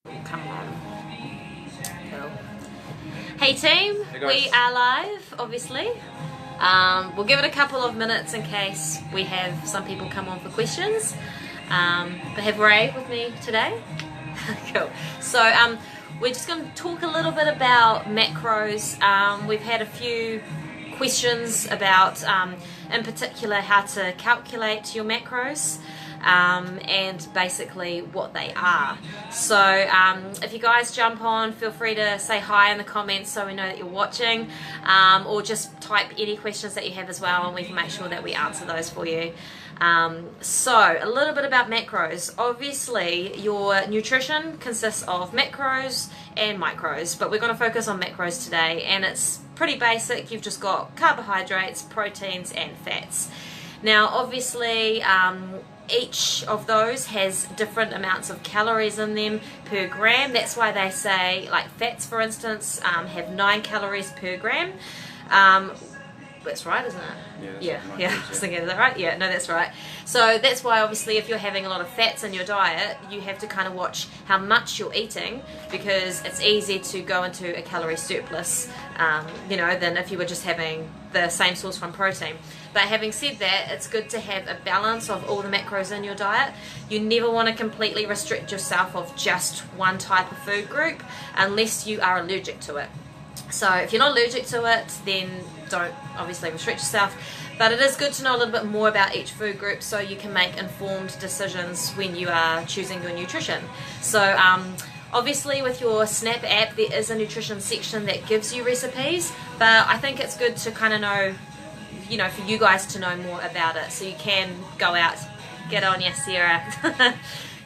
Come on. Cool. Hey team, Hey we are live, obviously. We'll give it a couple of minutes in case we have some people come on for questions. But have Ray with me today. Cool. So we're just going to talk a little bit about macros. We've had a few questions about, in particular, how to calculate your macros. And basically what they are. So if you guys jump on, feel free to say hi in the comments so we know that you're watching, or just type any questions that you have as well and we can make sure that we answer those for you. So a little bit about macros. Obviously your nutrition consists of macros and micros, but we're going to focus on macros today, and it's pretty basic. You've just got carbohydrates, proteins and fats. Now obviously each of those has different amounts of calories in them per gram. That's why they say, like fats for instance, have 9 calories per gram. That's right, isn't it? Yeah. I was thinking, is that right? Yeah, no, that's right. So that's why obviously if you're having a lot of fats in your diet, you have to kind of watch how much you're eating, because it's easy to go into a calorie surplus, than if you were just having the same source from protein. But having said that, it's good to have a balance of all the macros in your diet. You never want to completely restrict yourself of just one type of food group unless you are allergic to it. So if you're not allergic to it, then don't obviously restrict yourself. But it is good to know a little bit more about each food group so you can make informed decisions when you are choosing your nutrition. So obviously with your Snap app there is a nutrition section that gives you recipes, but I think it's good to kind of know, for you guys to know more about it, so you can go out, get on your Sarah,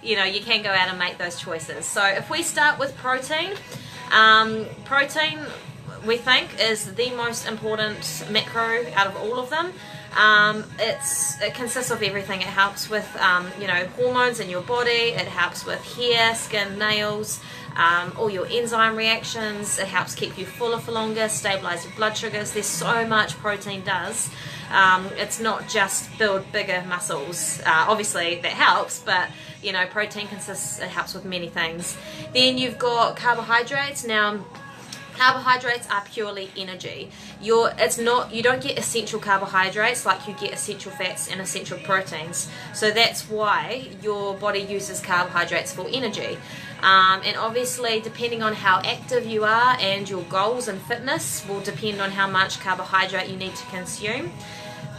you can go out and make those choices. So if we start with protein, protein we think is the most important macro out of all of them. It consists of everything. It helps with hormones in your body, it helps with hair, skin, nails, all your enzyme reactions. It helps keep you fuller for longer, stabilize your blood sugars. There's so much protein does. It's not just build bigger muscles. Obviously that helps, but protein it helps with many things. Then you've got carbohydrates. Now carbohydrates are purely energy. You don't get essential carbohydrates like you get essential fats and essential proteins. So that's why your body uses carbohydrates for energy. And obviously depending on how active you are and your goals and fitness will depend on how much carbohydrate you need to consume.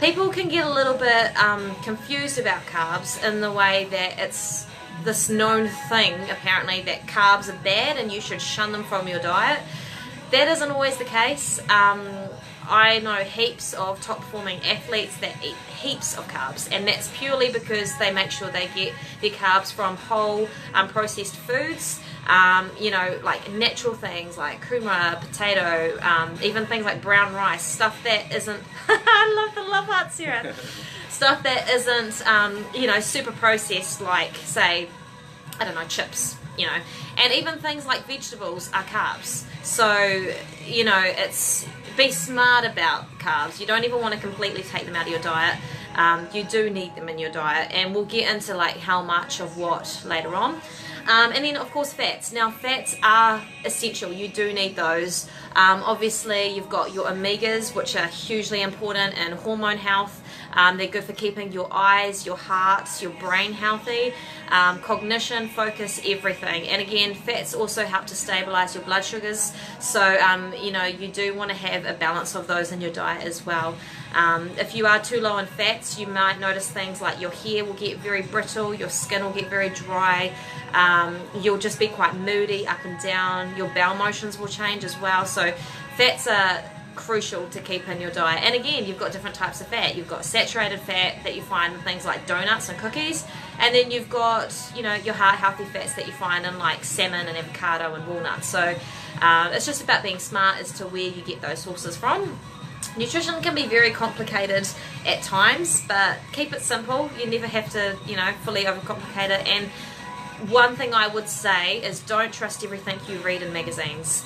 People can get a little bit confused about carbs in the way that it's this known thing apparently that carbs are bad and you should shun them from your diet. That isn't always the case. I know heaps of top performing athletes that eat heaps of carbs, and that's purely because they make sure they get their carbs from whole processed foods, like natural things like kumara, potato, even things like brown rice, stuff that isn't I love the love heart, Sarah. Stuff that isn't super processed, like say, I don't know, chips, and even things like vegetables are carbs. So it's be smart about carbs. You don't even want to completely take them out of your diet. You do need them in your diet, and we'll get into like how much of what later on. And then of course fats. Now fats are essential, you do need those. Obviously you've got your omegas, which are hugely important in hormone health. They're good for keeping your eyes, your heart, your brain healthy, cognition, focus, everything. And again, fats also help to stabilize your blood sugars. So you do want to have a balance of those in your diet as well. If you are too low in fats, you might notice things like your hair will get very brittle, your skin will get very dry, you'll just be quite moody, up and down, your bowel motions will change as well. So fats are crucial to keep in your diet. And again, you've got different types of fat. You've got saturated fat that you find in things like donuts and cookies, and then you've got your heart healthy fats that you find in like salmon and avocado and walnuts. So it's just about being smart as to where you get those sources from. Nutrition can be very complicated at times, but keep it simple. You never have to fully overcomplicate it. And one thing I would say is don't trust everything you read in magazines.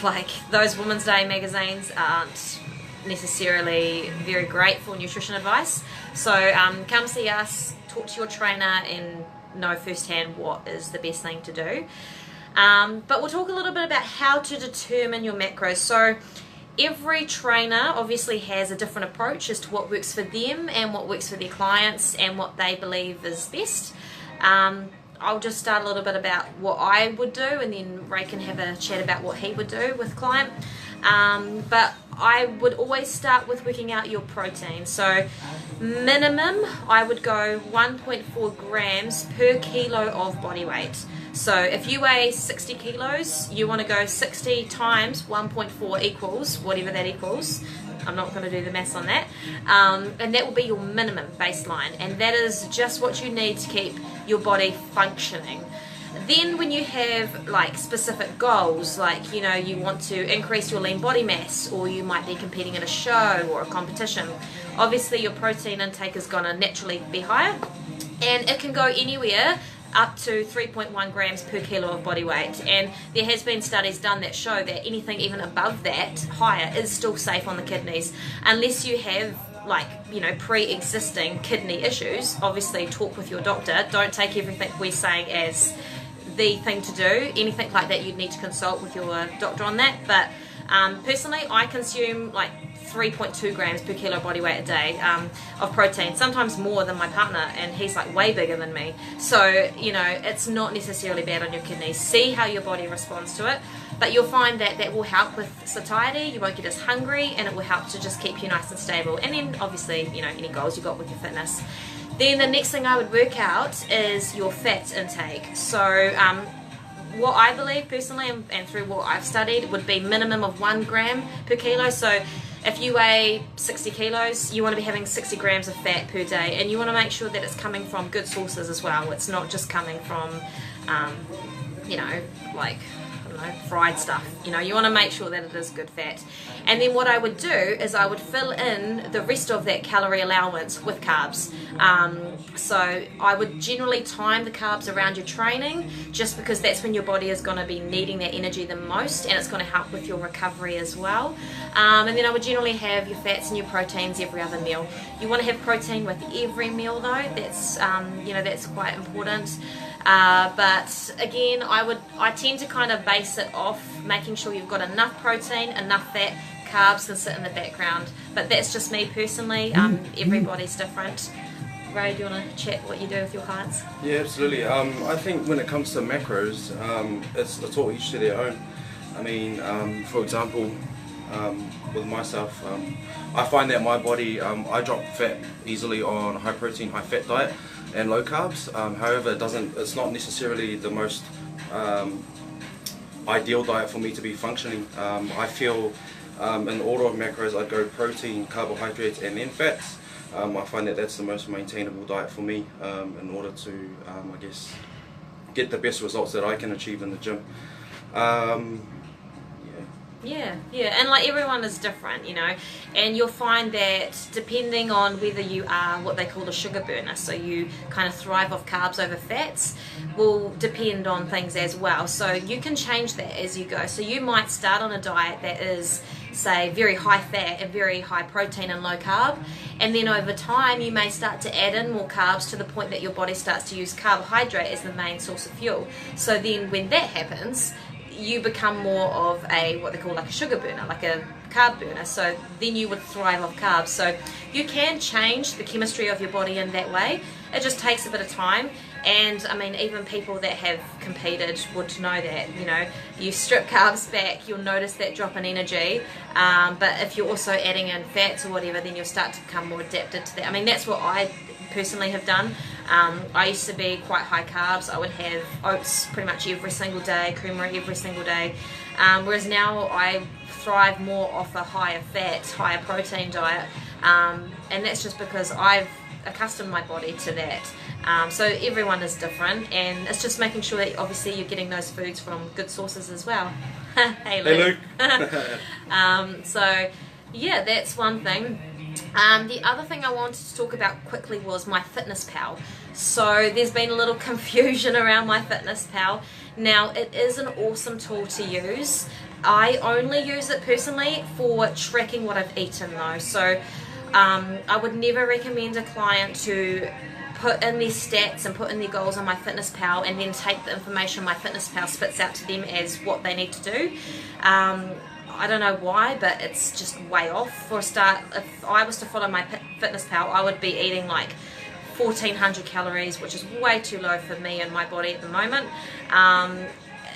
Like those Women's Day magazines aren't necessarily very great for nutrition advice. So come see us, talk to your trainer, and know firsthand what is the best thing to do. But we'll talk a little bit about how to determine your macros. So every trainer obviously has a different approach as to what works for them and what works for their clients and what they believe is best. I'll just start a little bit about what I would do, and then Ray can have a chat about what he would do with client. But I would always start with working out your protein. So minimum, I would go 1.4 grams per kilo of body weight. So if you weigh 60 kilos, you want to go 60 times 1.4 equals whatever that equals. I'm not going to do the maths on that. And that will be your minimum baseline. And that is just what you need to keep your body functioning. Then when you have like specific goals, like, you know, you want to increase your lean body mass, or you might be competing in a show or a competition, obviously your protein intake is going to naturally be higher, and it can go anywhere up to 3.1 grams per kilo of body weight. And there has been studies done that show that anything even above that, higher, is still safe on the kidneys, unless you have, like, you know, pre-existing kidney issues. Obviously talk with your doctor. Don't take everything we're saying as the thing to do. Anything like that, you'd need to consult with your doctor on that. But personally, I consume like 3.2 grams per kilo body weight a day of protein, sometimes more than my partner, and he's like way bigger than me. So, you know, it's not necessarily bad on your kidneys. See how your body responds to it, but you'll find that that will help with satiety. You won't get as hungry, and it will help to just keep you nice and stable. And then obviously, you know, any goals you got with your fitness. Then the next thing I would work out is your fat intake. So what I believe personally, and through what I've studied, would be minimum of 1 gram per kilo. So if you weigh 60 kilos, you want to be having 60 grams of fat per day, and you want to make sure that it's coming from good sources as well. It's not just coming from, you know, like, I don't know, fried stuff. You know, you want to make sure that it is good fat. And then what I would do is I would fill in the rest of that calorie allowance with carbs. So I would generally time the carbs around your training, just because that's when your body is going to be needing that energy the most, and it's going to help with your recovery as well. And then I would generally have your fats and your proteins every other meal. You want to have protein with every meal though. That's you know, that's quite important. But again, I tend to kind of base it off making sure you've got enough protein, enough fat. Carbs can sit in the background, but that's just me personally. Everybody's different. Ray, do you want to chat what you do with your clients? Yeah, absolutely. I think when it comes to macros, it's all each to their own. I mean, for example, with myself, I find that my body, I drop fat easily on a high protein, high fat diet and low carbs. However, it's not necessarily the most ideal diet for me to be functioning. I feel in order of macros, I'd go protein, carbohydrates, and then fats. I find that that's the most maintainable diet for me in order to, I guess, get the best results that I can achieve in the gym. Yeah, and like everyone is different, you know, and you'll find that depending on whether you are what they call a sugar burner, so you kind of thrive off carbs over fats, will depend on things as well. So you can change that as you go. So you might start on a diet that is, say, very high fat and very high protein and low carb, and then over time you may start to add in more carbs to the point that your body starts to use carbohydrate as the main source of fuel. So then when that happens, you become more of a, what they call like a sugar burner, like a carb burner. So then you would thrive off carbs. So you can change the chemistry of your body in that way. It just takes a bit of time. And I mean, even people that have competed would know that, you know, you strip carbs back, you'll notice that drop in energy. But if you're also adding in fats or whatever, then you'll start to become more adapted to that. I mean, that's what I personally have done. I used to be quite high carbs. I would have oats pretty much every single day, creamery every single day, whereas now I thrive more off a higher fat, higher protein diet, and that's just because I've accustomed my body to that. So everyone is different, and it's just making sure that obviously you're getting those foods from good sources as well. Hey Luke. So yeah, that's one thing. The other thing I wanted to talk about quickly was my MyFitnessPal. So there's been a little confusion around my MyFitnessPal. Now, it is an awesome tool to use. I only use it personally for tracking what I've eaten though. So I would never recommend a client to put in their stats and put in their goals on MyFitnessPal, and then take the information MyFitnessPal spits out to them as what they need to do. I don't know why, but it's just way off. For a start, if I was to follow MyFitnessPal, I would be eating like 1400 calories, which is way too low for me and my body at the moment.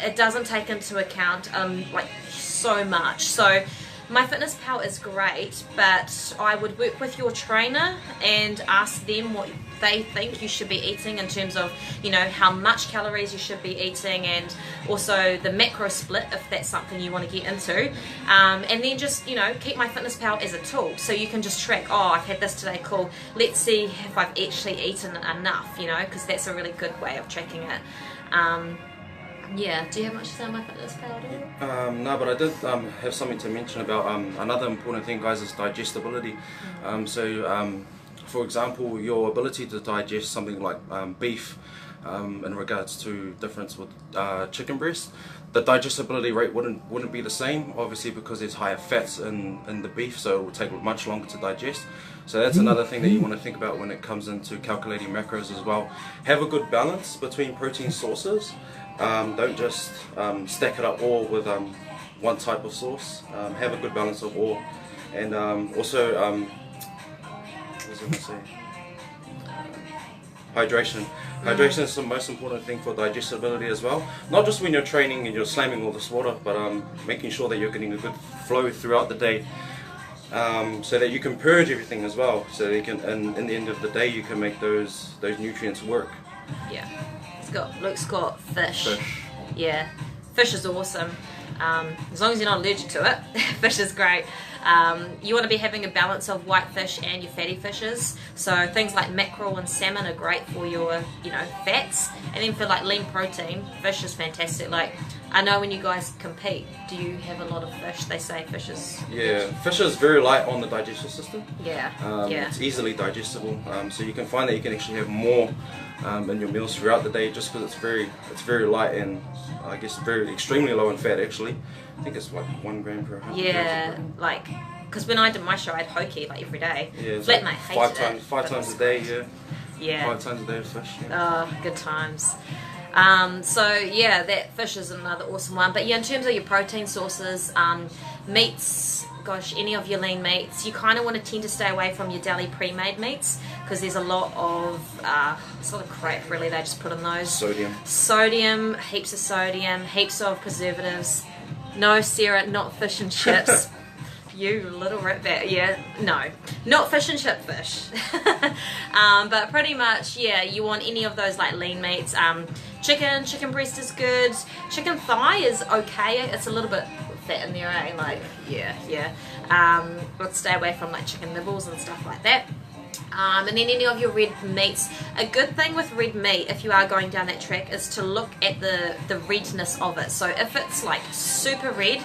It doesn't take into account like so much. So MyFitnessPal is great, but I would work with your trainer and ask them what they think you should be eating in terms of, you know, how much calories you should be eating, and also the macro split if that's something you want to get into, and then just, you know, keep MyFitnessPal as a tool so you can just track, oh, I've had this today, cool, let's see if I've actually eaten enough, you know, because that's a really good way of tracking it. Yeah, do you have much to say on MyFitnessPal? No, but I did have something to mention about another important thing, guys, is digestibility. For example, your ability to digest something like beef, in regards to difference with chicken breast, the digestibility rate wouldn't be the same, obviously, because there's higher fats in the beef, so it will take much longer to digest. So that's another thing that you want to think about when it comes into calculating macros as well. Have a good balance between protein sources. Don't just stack it up all with one type of source. Have a good balance of all, and also what was I going to say? Hydration. Hydration is the most important thing for digestibility as well. Not just when you're training and you're slamming all this water, but making sure that you're getting a good flow throughout the day, so that you can purge everything as well. So that you can, and in the end of the day, you can make those nutrients work. Yeah. Luke's got fish. Yeah, fish is awesome. As long as you're not allergic to it, fish is great. You want to be having a balance of white fish and your fatty fishes. So things like mackerel and salmon are great for your, you know, fats. And then for like lean protein, fish is fantastic. Like, I know when you guys compete, do you have a lot of fish? They say fish is... Yeah, fish is very light on the digestive system. Yeah, It's easily digestible. So you can find that you can actually have more in your meals throughout the day, just because it's very light, and I guess extremely low in fat actually. I think it's like 1 gram per 100 Yeah, grams. like, because when I did my show, I had hoki like every day. Yeah, Flatmate like hated it. five times a day. Yeah. Yeah. 5 times a day of fish. Yeah. Oh, good times. So yeah, that fish is another awesome one. But yeah, in terms of your protein sources, meats, gosh, any of your lean meats, you kind of want to tend to stay away from your deli pre-made meats, because there's a lot of sort of crap really they just put in those. Sodium, heaps of sodium, heaps of preservatives. No, Sarah, not fish and chips. You little ratbat, yeah, no, not fish and chip fish. But pretty much, yeah, you want any of those like lean meats. Chicken breast is good. Chicken thigh is okay. It's a little bit fat in there, eh? Like, yeah. But stay away from like chicken nibbles and stuff like that. And then any of your red meats. A good thing with red meat, if you are going down that track, is to look at the redness of it. So if it's like super red,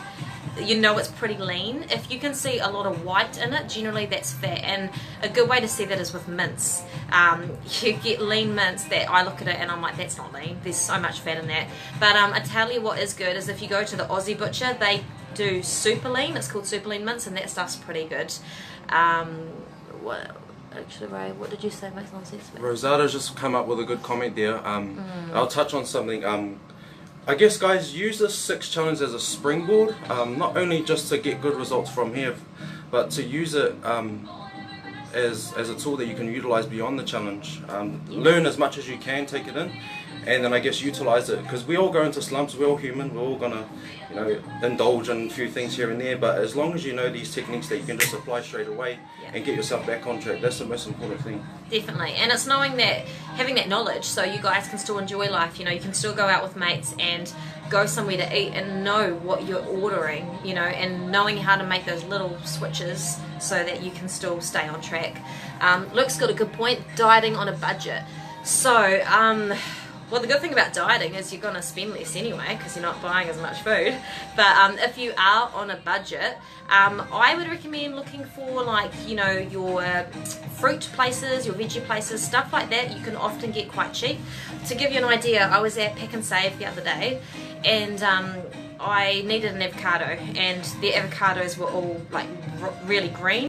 you know it's pretty lean. If you can see a lot of white in it, generally that's fat. And a good way to see that is with mince. You get lean mince that I look at it and I'm like, that's not lean, there's so much fat in that. But I tell you what is good is if you go to the Aussie butcher, they do super lean. It's called super lean mince, and that stuff's pretty good. Actually, Ray, what did you say makes no sense? Rosada's just come up with a good comment there. I'll touch on something. I guess, guys, use this 6 challenge as a springboard, not only just to get good results from here, but to use it as a tool that you can utilize beyond the challenge. Learn as much as you can, take it in, and then I guess utilize it, because we all go into slumps. We're all human. We're all gonna, you know, indulge in a few things here and there. But as long as you know these techniques that you can just apply straight away and get yourself back on track, that's the most important thing. Definitely, and it's knowing that, having that knowledge, so you guys can still enjoy life. You know, you can still go out with mates and go somewhere to eat and know what you're ordering. You know, and knowing how to make those little switches so that you can still stay on track. Luke's got a good point. Dieting on a budget. So, well, the good thing about dieting is you're going to spend less anyway because you're not buying as much food. But if you are on a budget, I would recommend looking for, like, you know, your fruit places, your veggie places, stuff like that. You can often get quite cheap. To give you an idea, I was at Pick and Save the other day, and I needed an avocado, and the avocados were all like really green.